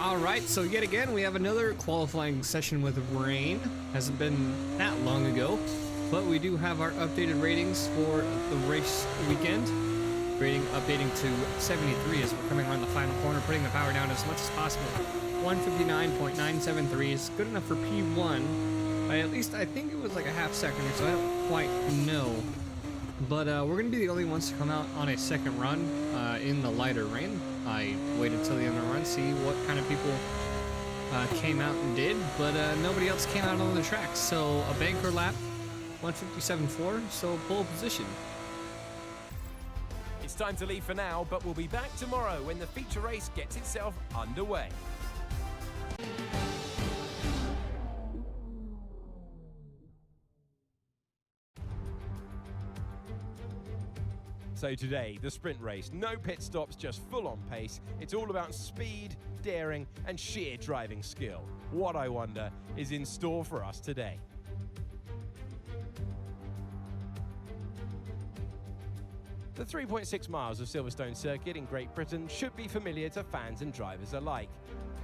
Alright, so yet again we have another qualifying session with rain. Hasn't been that long ago, but we do have our updated ratings for the race weekend. Rating updating to 73 as we're coming around the final corner, putting the power down as much as possible. 159.973 is good enough for P1 by at least, I think it was like a half second or so, I don't quite know. But we're going to be the only ones to come out on a second run in the lighter rain. I waited till the end of the run, see what kind of people came out and did, but nobody else came out on the track. So a banker lap, 157.4, so pole position. It's time to leave for now, but we'll be back tomorrow when the feature race gets itself underway. So today, the sprint race, no pit stops, just full-on pace. It's all about speed, daring, and sheer driving skill. What, I wonder, is in store for us today? The 3.6 miles of Silverstone circuit in Great Britain should be familiar to fans and drivers alike.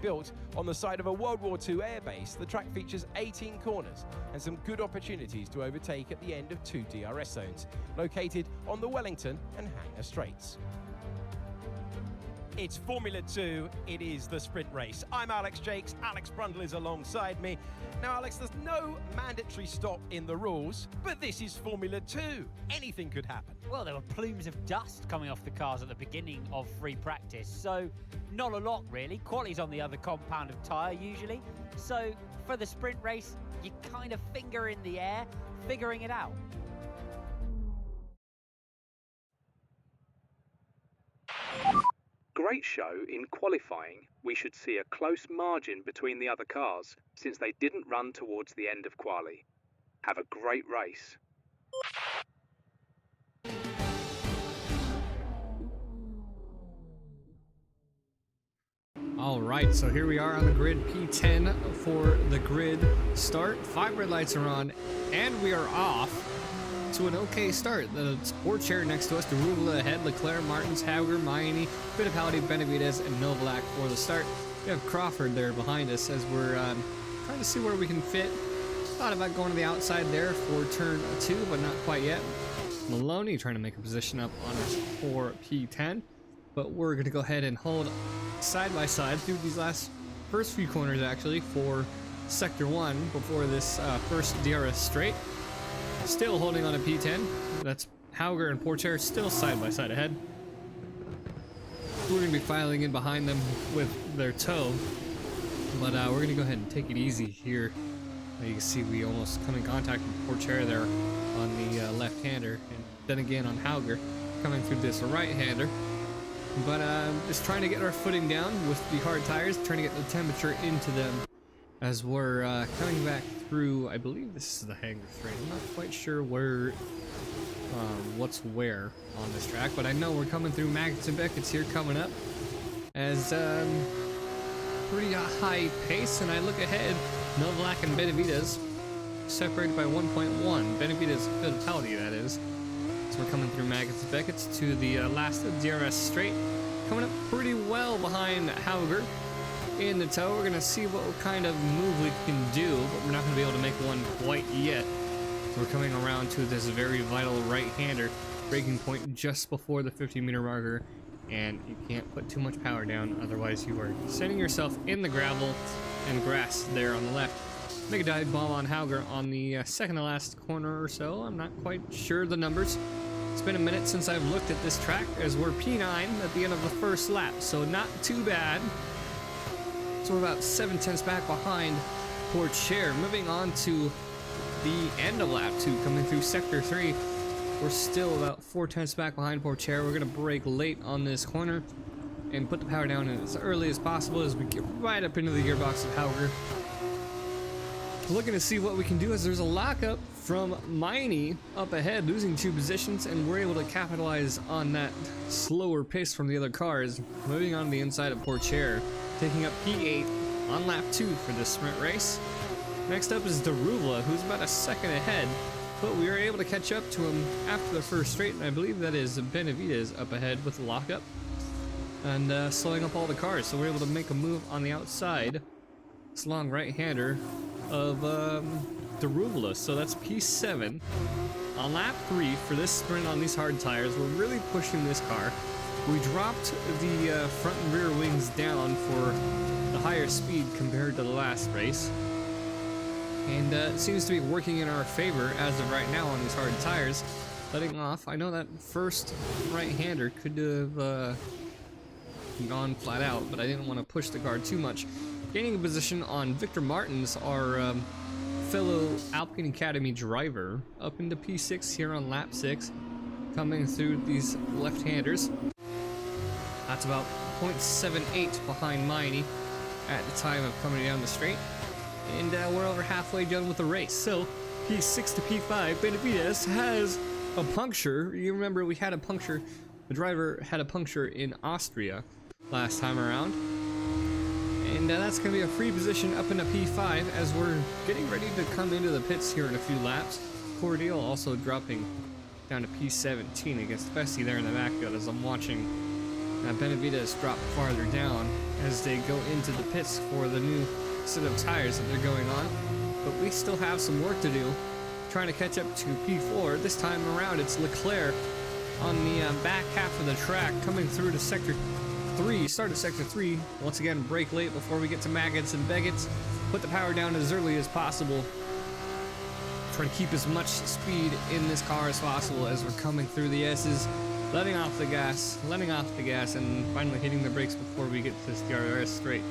Built on the site of a World War II airbase, the track features 18 corners and some good opportunities to overtake at the end of 2 DRS zones, located on the Wellington and Hangar Straights. It's Formula 2, it is the sprint race. I'm Alex Jakes, Alex Brundle is alongside me. Now Alex, there's no mandatory stop in the rules, but this is Formula 2. Anything could happen. Well, there were plumes of dust coming off the cars at the beginning of free practice, so not a lot really. Quali's on the other compound of tyre usually, so for the sprint race, you kind of finger in the air, figuring it out. Great show in qualifying. We should see a close margin between the other cars since they didn't run towards the end of quali. Have a great race. Alright, so here we are on the grid, P10 for the grid start. 5 red lights are on, and we are off to an okay start. The sport chair next to us, the Ruvla ahead, Leclerc, Martins, Hauger, Maini, Fittipaldi, Benavides, and Novalak for the start. We have Crawford there behind us as we're trying to see where we can fit. Thought about going to the outside there for turn 2, but not quite yet. Maloney trying to make a position up on us for P10, but we're going to go ahead and hold side by side through these first few corners actually for sector 1 before this first DRS straight. Still holding on to P10. That's Hauger and Porcher still side by side ahead. We're going to be filing in behind them with their toe, but we're going to go ahead and take it easy here. You can see we almost come in contact with Porcher there on the left-hander, and then again on Hauger coming through this right-hander. But just trying to get our footing down with the hard tires, trying to get the temperature into them as we're coming back through. I believe this is the Hangar Straight. I'm not quite sure where, what's where on this track, but I know we're coming through Magnussen Beckett's here coming up as pretty high pace, and I look ahead, Novalak and Benavides separated by 1.1. Benavides Fittipaldi, that is. So we're coming through Magnussen Beckett's to the last DRS straight, coming up pretty well behind Hauger in the toe. We're gonna see what kind of move we can do, but we're not gonna be able to make one quite yet. So we're coming around to this very vital right-hander braking point just before the 50-meter marker, and you can't put too much power down, otherwise you are sending yourself in the gravel and grass there on the left. Make a dive bomb on Hauger on the second to last corner or so. I'm not quite sure the numbers. It's been a minute since I've looked at this track, as we're P9 at the end of the first lap, so not too bad. So we're about 7/10 back behind Porcher. Moving on to the end of lap 2, coming through sector 3. We're still about 4/10 back behind Porcher. We're gonna brake late on this corner and put the power down as early as possible as we get right up into the gearbox of Hauger. Looking to see what we can do as there's a lockup from Maini up ahead, losing 2 positions, and we're able to capitalize on that slower pace from the other cars. Moving on to the inside of Porcher, taking up P8 on lap 2 for this sprint race. Next up is Darula, who's about a second ahead, but we were able to catch up to him after the first straight, and I believe that is Benavides up ahead with the lockup. and slowing up all the cars. So we're able to make a move on the outside. This long right-hander of Deruvula. So that's P7. On lap 3 for this sprint on these hard tires, we're really pushing this car. We dropped the front and rear wings down for the higher speed compared to the last race. And it seems to be working in our favor as of right now on these hard tires. Letting off, I know that first right-hander could have gone flat out, but I didn't want to push the car too much. Gaining a position on Victor Martins, our fellow Alpine Academy driver, up into P6 here on lap 6, coming through these left-handers. That's about 0.78 behind Miney at the time of coming down the straight. And we're over halfway done with the race. So P6 to P5, Benavides has a puncture. You remember we had a puncture, the driver had a puncture in Austria last time around. And that's going to be a free position up into P5 as we're getting ready to come into the pits here in a few laps. Cordial also dropping down to P17 against Fessy there in the backfield as I'm watching Benavides drop farther down as they go into the pits for the new set of tires that they're going on. But we still have some work to do trying to catch up to P4. This time around it's Leclerc on the back half of the track coming through to Sector 3, start of Sector 3. Once again, brake late before we get to Maggots and Beggots. Put the power down as early as possible. Try to keep as much speed in this car as possible as we're coming through the S's. Letting off the gas, and finally hitting the brakes before we get to this DRS straight.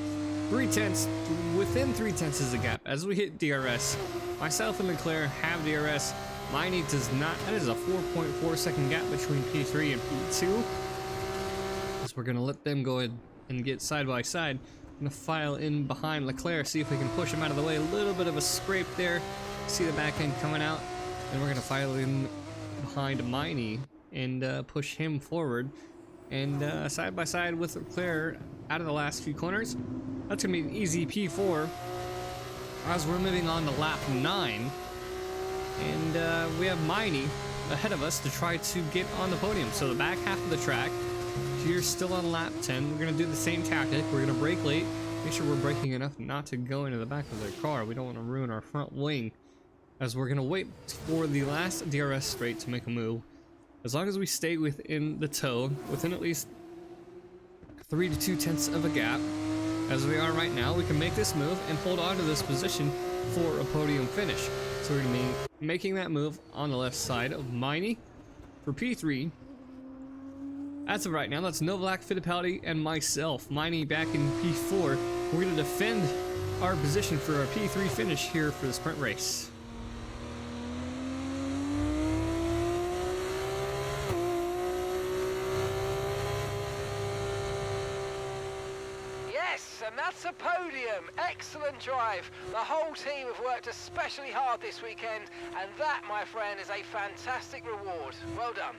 3/10, within 3/10 is the gap. As we hit DRS, myself and Leclerc have DRS. Miney does not. That is a 4.4 second gap between P3 and P2. So we're gonna let them go ahead and get side by side. I'm gonna file in behind Leclerc, see if we can push him out of the way. A little bit of a scrape there. See the back end coming out, and we're gonna file in behind Miney and push him forward. And side by side with Leclerc out of the last few corners. That's gonna be an easy P4 as we're moving on to lap 9. And we have Miney ahead of us to try to get on the podium. So the back half of the track, here still on lap 10, we're gonna do the same tactic. We're gonna brake late, make sure we're braking enough not to go into the back of their car. We don't want to ruin our front wing, as we're gonna wait for the last DRS straight to make a move. As long as we stay within the toe, within at least 3 to 2/10 of a gap, as we are right now, we can make this move and hold on to this position for a podium finish. So we're gonna be making that move on the left side of Miney for P3. As of right now, that's Novalak, Fittipaldi, and myself. Miney back in P4. We're gonna defend our position for our P3 finish here for the sprint race. And that's a podium. Excellent drive. The whole team have worked especially hard this weekend, and that, my friend, is a fantastic reward. Well done.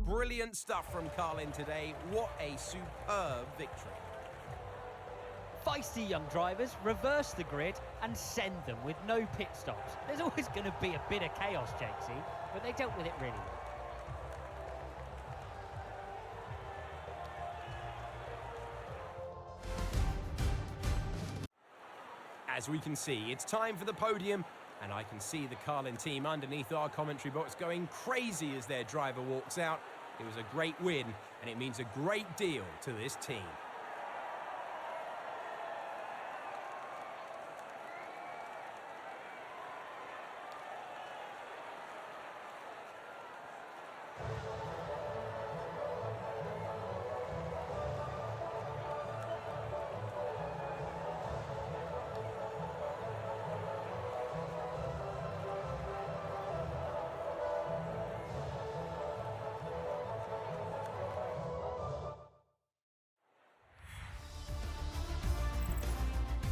Brilliant stuff from Carlin today. What a superb victory. Feisty young drivers reverse the grid and send them with no pit stops. There's always going to be a bit of chaos, Jakesy, but they dealt with it really well. As we can see, it's time for the podium, and I can see the Carlin team underneath our commentary box going crazy as their driver walks out. It was a great win, and it means a great deal to this team.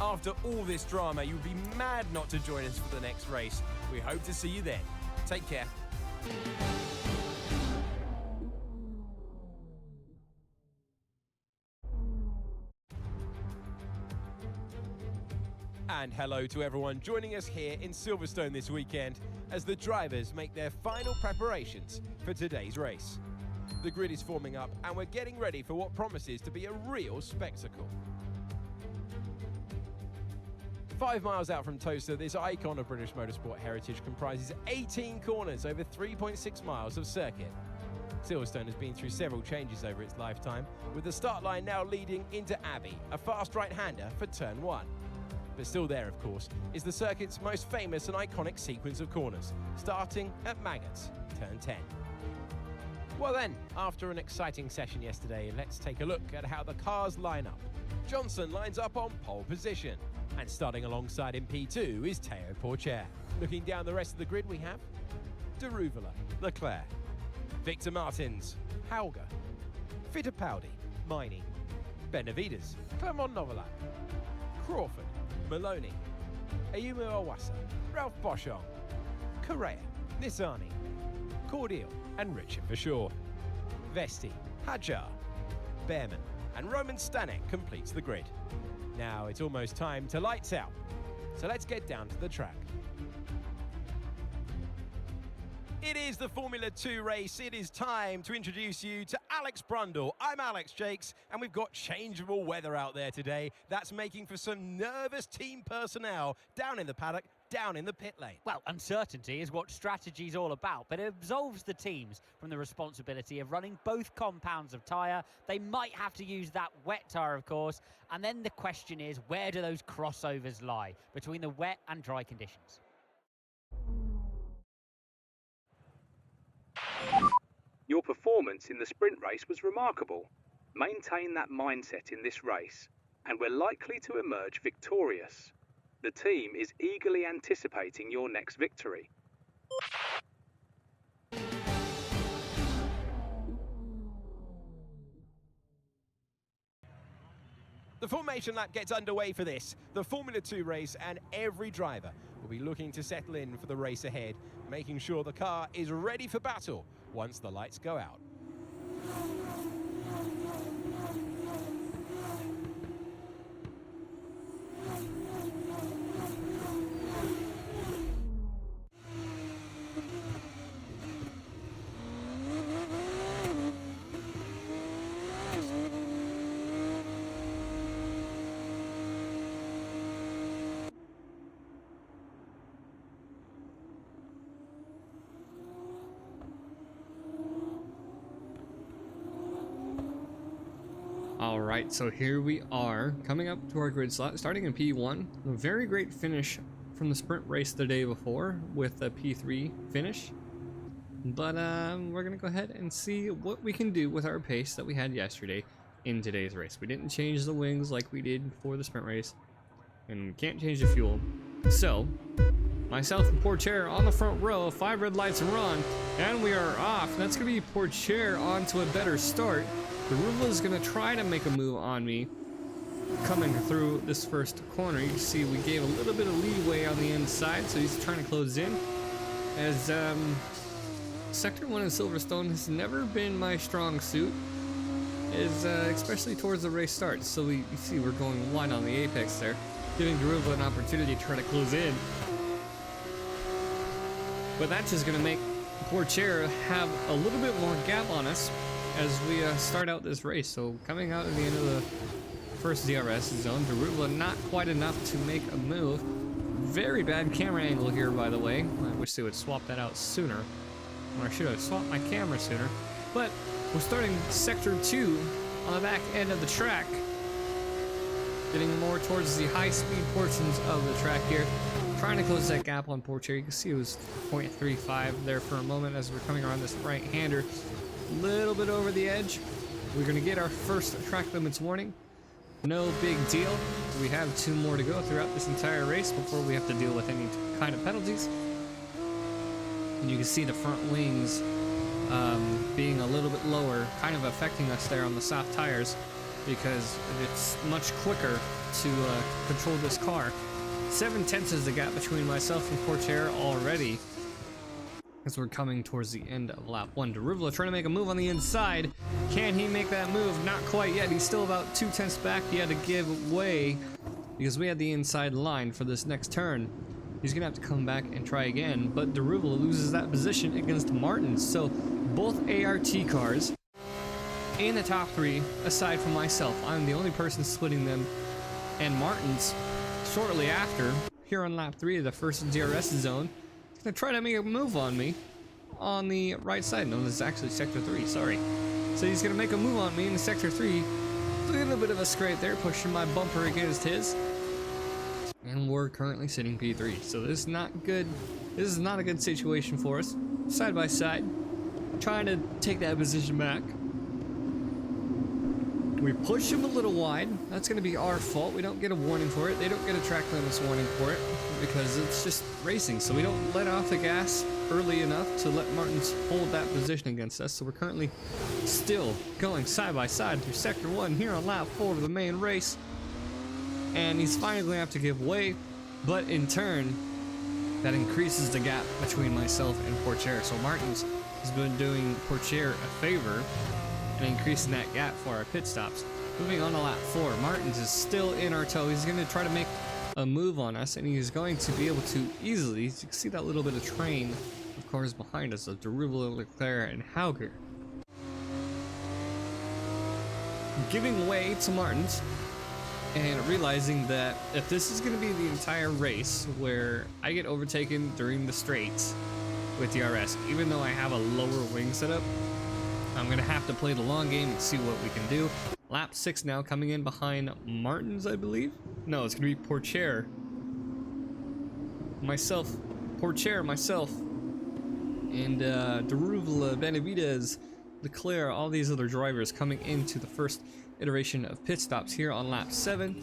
After all this drama, you'd be mad not to join us for the next race. We hope to see you then. Take care. And hello to everyone joining us here in Silverstone this weekend as the drivers make their final preparations for today's race. The grid is forming up and we're getting ready for what promises to be a real spectacle. 5 miles out from Tosa, this icon of British motorsport heritage comprises 18 corners over 3.6 miles of circuit. Silverstone has been through several changes over its lifetime, with the start line now leading into Abbey, a fast right-hander for turn 1. But still there, of course, is the circuit's most famous and iconic sequence of corners, starting at Maggots, turn 10. Well then, after an exciting session yesterday, let's take a look at how the cars line up. Johnson lines up on pole position, and starting alongside in P2 is Teo Pourchaire. Looking down the rest of the grid, we have De Reuveler, Leclerc, Victor Martins, Hauger, Fittipaldi, Miney, Benavides, Clermont Novelak, Crawford, Maloney, Ayumu Awasa, Ralph Boschong, Correa, Nissani, Cordial, and Richard Verschoor. Vesti, Hadjar, Behrman, and Roman Stanek completes the grid. Now it's almost time to lights out, so let's get down to the track. It is the Formula 2 race. It is time to introduce you to Alex Brundle. I'm Alex Jakes, and we've got changeable weather out there today. That's making for some nervous team personnel down in the paddock, down in the pit lane. Well, uncertainty is what strategy's all about, but it absolves the teams from the responsibility of running both compounds of tyre. They might have to use that wet tyre, of course, and then the question is, where do those crossovers lie between the wet and dry conditions? Your performance in the sprint race was remarkable. Maintain that mindset in this race, and we're likely to emerge victorious. The team is eagerly anticipating your next victory. The formation lap gets underway for this, the Formula 2 race, and every driver will be looking to settle in for the race ahead, making sure the car is ready for battle once the lights go out. Alright, so here we are, coming up to our grid slot, starting in P1. A very great finish from the sprint race the day before with a P3 finish. But we're going to go ahead and see what we can do with our pace that we had yesterday in today's race. We didn't change the wings like we did for the sprint race, and we can't change the fuel. So, myself and Pourchaire on the front row, 5 red lights are on, and we are off. That's going to be Pourchaire onto a better start. De Reuveler is going to try to make a move on me coming through this first corner. You can see we gave a little bit of leeway on the inside, so he's trying to close in. As Sector 1 in Silverstone has never been my strong suit, especially towards the race starts. So you see we're going wide on the apex there, giving De Reuveler an opportunity to try to close in. But that's just going to make Pourchaire have a little bit more gap on us as we start out this race. So coming out at the end of the first DRS zone, De Reuveler not quite enough to make a move. Very bad camera angle here, by the way. I wish they would swap that out sooner. Or I should have swapped my camera sooner. But we're starting Sector 2 on the back end of the track, getting more towards the high-speed portions of the track here. Trying to close that gap on Pourchaire. You can see it was 0.35 there for a moment as we're coming around this right-hander. Little bit over the edge. We're going to get our first track limits warning. No big deal. We have 2 more to go throughout this entire race before we have to deal with any kind of penalties. And you can see the front wings being a little bit lower, kind of affecting us there on the soft tires because it's much quicker to control this car. 7/10 is the gap between myself and Pourchaire already, as we're coming towards the end of lap 1. De Reuveler trying to make a move on the inside. Can he make that move? Not quite yet. He's still about 0.2 back. He had to give way because we had the inside line for this next turn. He's gonna have to come back and try again, but Daruvula loses that position against Martins. So both ART cars in the top 3, aside from myself. I'm the only person splitting them, and Martins shortly after, here on lap 3 of the first DRS zone, is gonna try to make a move on me on the right side. No, this is actually sector 3, sorry. So he's gonna make a move on me in sector 3. A little bit of a scrape there, pushing my bumper against his. And we're currently sitting P3, so this is not good. This is not a good situation for us. Side by side, trying to take that position back. We push him a little wide. That's going to be our fault. We don't get a warning for it. They don't get a track limits warning for it because it's just racing. So we don't let off the gas early enough to let Martins hold that position against us. So we're currently still going side by side through sector 1 here on lap 4 of the main race. And he's finally going to have to give way, but in turn, that increases the gap between myself and Porcher. So Martins has been doing Porcher a favor and increasing that gap for our pit stops. Moving on to lap 4, Martins is still in our tow. He's going to try to make a move on us, and he's going to be able to easily, you can see that little bit of train of cars behind us of Daruvula, Leclerc, and Hauger. Giving way to Martins, and realizing that if this is going to be the entire race where I get overtaken during the straights with DRS, even though I have a lower wing setup, I'm going to have to play the long game and see what we can do. Lap 6 now, coming in behind Martins, I believe. No, it's going to be Porcher. Myself, Porcher, myself, and Daruvula, Benavides, Leclerc, all these other drivers coming into the first iteration of pit stops here on lap 7.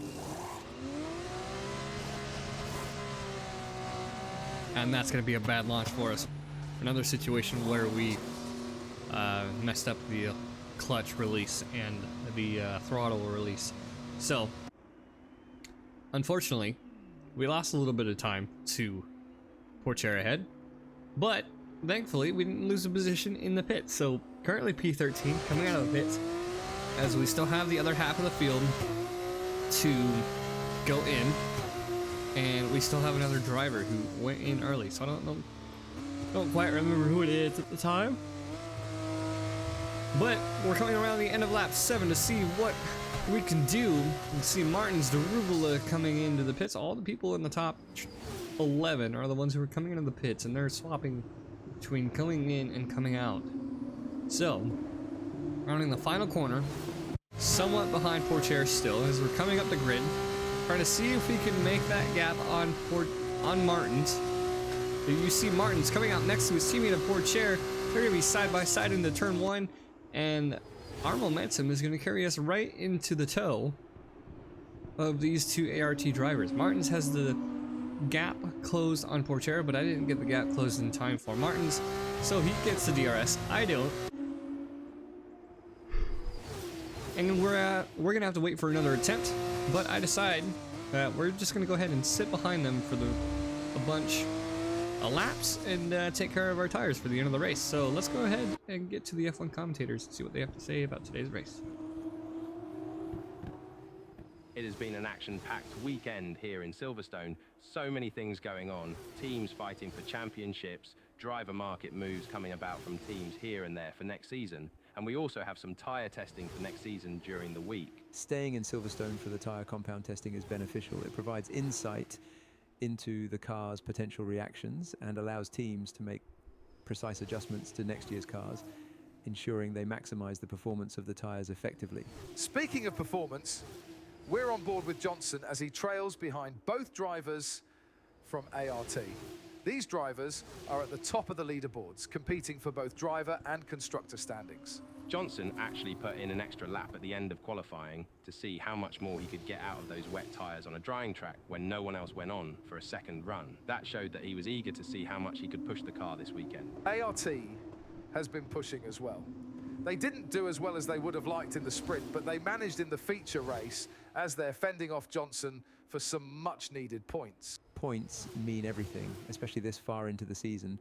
And that's going to be a bad launch for us. Another situation where we messed up the clutch release and the throttle release. So, unfortunately, we lost a little bit of time to Porcher ahead, but thankfully we didn't lose a position in the pit. So currently P13 coming out of the pits, as we still have the other half of the field to go in, and we still have another driver who went in early. So I don't quite remember who it is at the time. But we're coming around the end of lap 7 to see what we can do. You can see Martins, Daruvula coming into the pits. All the people in the top 11 are the ones who are coming into the pits, and they're swapping between coming in and coming out. So, rounding the final corner, somewhat behind Porcher still, as we're coming up the grid, trying to see if we can make that gap on Martins. You see Martins coming out next to his teammate of Porcher. They're going to be side by side into turn 1. And our momentum is going to carry us right into the toe of these two ART drivers. Martins has the gap closed on Porcher, but I didn't get the gap closed in time for Martins, so he gets the DRS. I don't. And we're going to have to wait for another attempt, but I decide that we're just going to go ahead and sit behind them for a bunch of laps and take care of our tires for the end of the race. So let's go ahead and get to the F1 commentators and see what they have to say about today's race. It has been an action-packed weekend here in Silverstone. So many things going on. Teams fighting for championships, driver market moves coming about from teams here and there for next season. And we also have some tyre testing for next season during the week. Staying in Silverstone for the tyre compound testing is beneficial. It provides insight into the car's potential reactions and allows teams to make precise adjustments to next year's cars, ensuring they maximize the performance of the tyres effectively. Speaking of performance, we're on board with Johnson as he trails behind both drivers from ART. These drivers are at the top of the leaderboards, competing for both driver and constructor standings. Johnson actually put in an extra lap at the end of qualifying to see how much more he could get out of those wet tyres on a drying track when no one else went on for a second run. That showed that he was eager to see how much he could push the car this weekend. ART has been pushing as well. They didn't do as well as they would have liked in the sprint, but they managed in the feature race as they're fending off Johnson for some much-needed points. Points mean everything, especially this far into the season,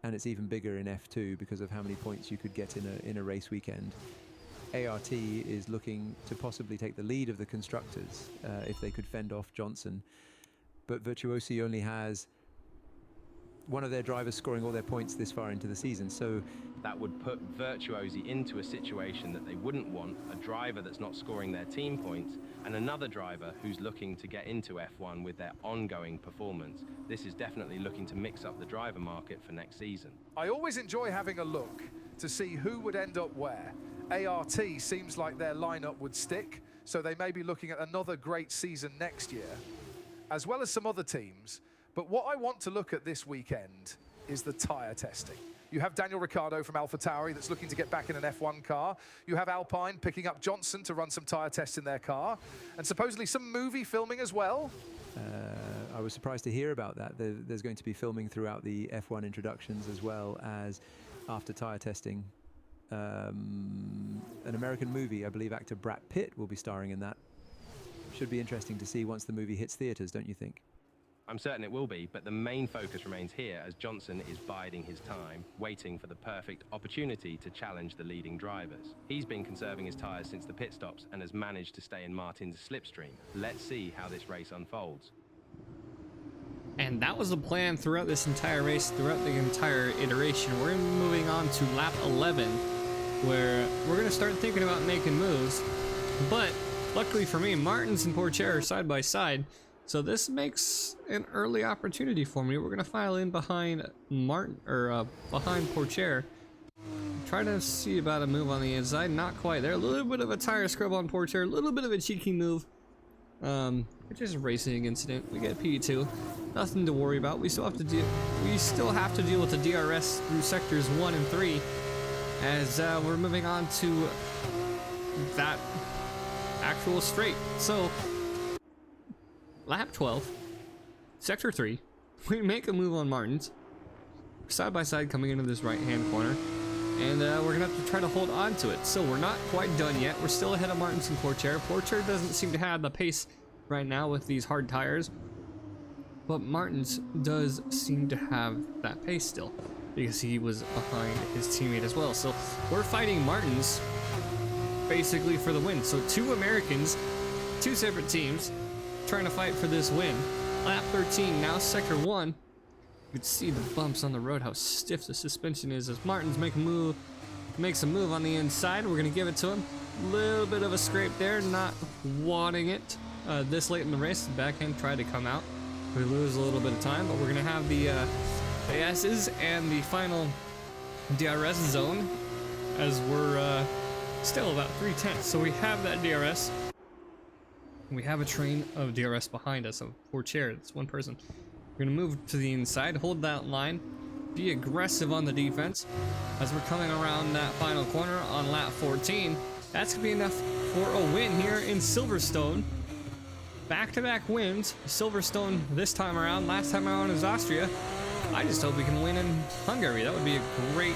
and it's even bigger in F2 because of how many points you could get in a race weekend. ART is looking to possibly take the lead of the constructors if they could fend off Johnson. But Virtuosi only has one of their drivers scoring all their points this far into the season. So that would put Virtuosi into a situation that they wouldn't want, a driver that's not scoring their team points, and another driver who's looking to get into F1 with their ongoing performance. This is definitely looking to mix up the driver market for next season. I always enjoy having a look to see who would end up where. ART seems like their lineup would stick, so they may be looking at another great season next year, as well as some other teams. But what I want to look at this weekend is the tyre testing. You have Daniel Ricciardo from AlphaTauri that's looking to get back in an F1 car. You have Alpine picking up Johnson to run some tyre tests in their car. And supposedly some movie filming as well. I was surprised to hear about that. There's going to be filming throughout the F1 introductions, as well as after tyre testing. An American movie, I believe actor Brad Pitt will be starring in that. Should be interesting to see once the movie hits theatres, don't you think? I'm certain it will be, but the main focus remains here as Johnson is biding his time, waiting for the perfect opportunity to challenge the leading drivers. He's been conserving his tyres since the pit stops and has managed to stay in Martin's slipstream. Let's see how this race unfolds. And that was the plan throughout this entire race, throughout the entire iteration. We're moving on to lap 11, where we're going to start thinking about making moves. But luckily for me, Martins and Pourchaire are side by side, so this makes an early opportunity for me. We're going to file in behind behind Pourchaire. Try to see about a move on the inside. Not quite there. A little bit of a tire scrub on Pourchaire. A little bit of a cheeky move. It's just a racing incident. We get P2. Nothing to worry about. We still have to deal with the DRS through sectors 1 and 3 as we're moving on to that actual straight. So lap 12, sector 3, we make a move on Martins, side by side coming into this right hand corner, and we're gonna have to try to hold on to it. So we're not quite done yet. We're still ahead of Martins and Pourchaire. Pourchaire doesn't seem to have the pace right now with these hard tires, but Martins does seem to have that pace still because he was behind his teammate as well. So we're fighting Martins basically for the win. So two Americans, two separate teams trying to fight for this win. Lap 13, now sector 1. You can see the bumps on the road, how stiff the suspension is as Martins makes a move on the inside. We're gonna give it to him. Little bit of a scrape there, not wanting it this late in the race. The backhand tried to come out. We lose a little bit of time, but we're gonna have the S's and the final DRS zone as we're still about 3/10. So we have that DRS. We have a train of DRS behind us, of Pourchaire. It's one person. We're gonna move to the inside, hold that line, be aggressive on the defense as we're coming around that final corner on lap 14. That's gonna be enough for a win here in Silverstone. Back-to-back wins. Silverstone this time around. Last time around is Austria. I just hope we can win in Hungary. That would be a great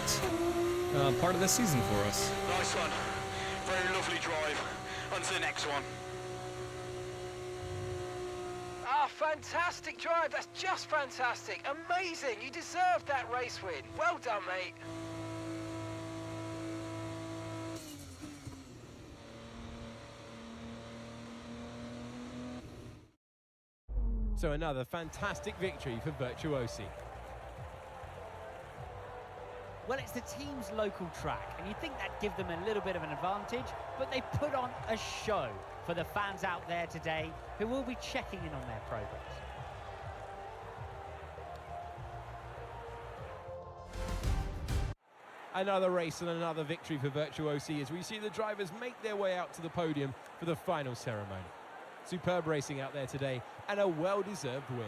part of the season for us. Nice one. Very lovely drive. On to the next one. Ah, fantastic drive. That's just fantastic. Amazing. You deserved that race win. Well done, mate. So another fantastic victory for Virtuosi. Well, it's the team's local track, and you'd think that'd give them a little bit of an advantage, but they put on a show for the fans out there today who will be checking in on their progress. Another race and another victory for Virtuosi as we see the drivers make their way out to the podium for the final ceremony. Superb racing out there today and a well-deserved win.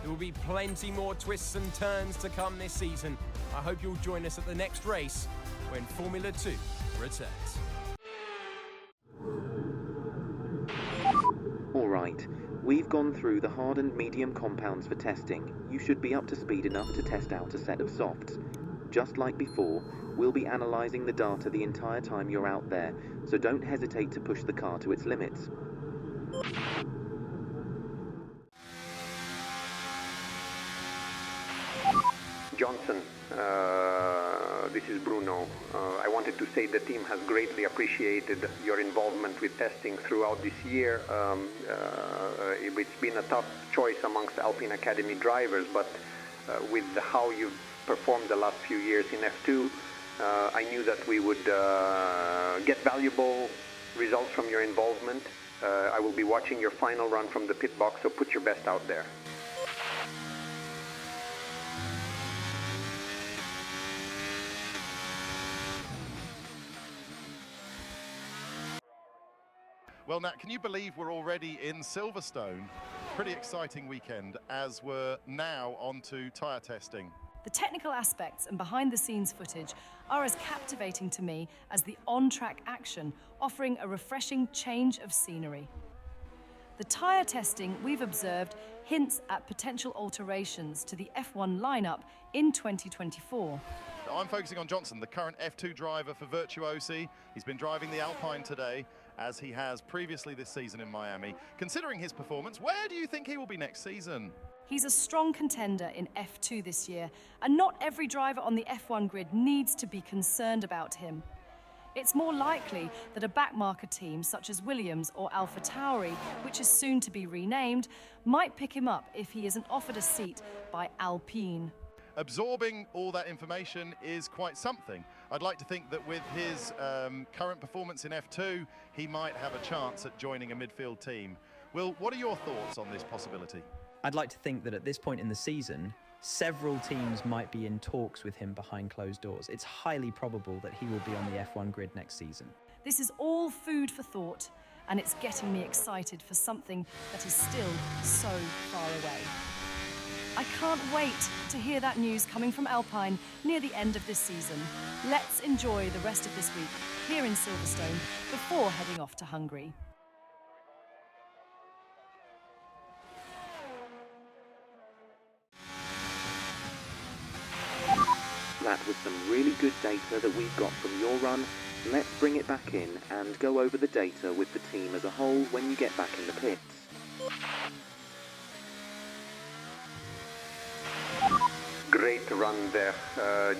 There will be plenty more twists and turns to come this season, I hope you'll join us at the next race when Formula 2 returns. Alright, we've gone through the hard and medium compounds for testing. You should be up to speed enough to test out a set of softs. Just like before, we'll be analysing the data the entire time you're out there, so don't hesitate to push the car to its limits. Johnson, this is Bruno. I wanted to say the team has greatly appreciated your involvement with testing throughout this year. It's been a tough choice amongst Alpine Academy drivers, but with how you've performed the last few years in F2, I knew that we would get valuable results from your involvement. I will be watching your final run from the pit box, so put your best out there. Well, Nat, can you believe we're already in Silverstone? Pretty exciting weekend as we're now on to tyre testing. The technical aspects and behind-the-scenes footage are as captivating to me as the on-track action, offering a refreshing change of scenery. The tyre testing we've observed hints at potential alterations to the F1 lineup in 2024. I'm focusing on Johnson, the current F2 driver for Virtuosi. He's been driving the Alpine today, as he has previously this season in Miami. Considering his performance, where do you think he will be next season? He's a strong contender in F2 this year, and not every driver on the F1 grid needs to be concerned about him. It's more likely that a backmarker team such as Williams or AlphaTauri, which is soon to be renamed, might pick him up if he isn't offered a seat by Alpine. Absorbing all that information is quite something. I'd like to think that with his current performance in F2, he might have a chance at joining a midfield team. Will, what are your thoughts on this possibility? I'd like to think that at this point in the season, several teams might be in talks with him behind closed doors. It's highly probable that he will be on the F1 grid next season. This is all food for thought, and it's getting me excited for something that is still so far away. I can't wait to hear that news coming from Alpine near the end of this season. Let's enjoy the rest of this week here in Silverstone before heading off to Hungary. That was some really good data that we've got from your run. Let's bring it back in and go over the data with the team as a whole when you get back in the pits. Great run there.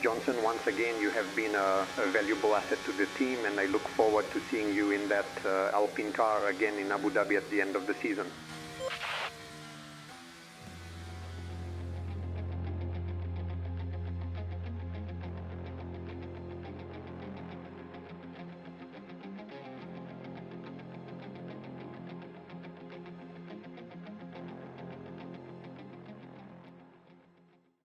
Johnson, once again, you have been a valuable asset to the team, and I look forward to seeing you in that Alpine car again in Abu Dhabi at the end of the season.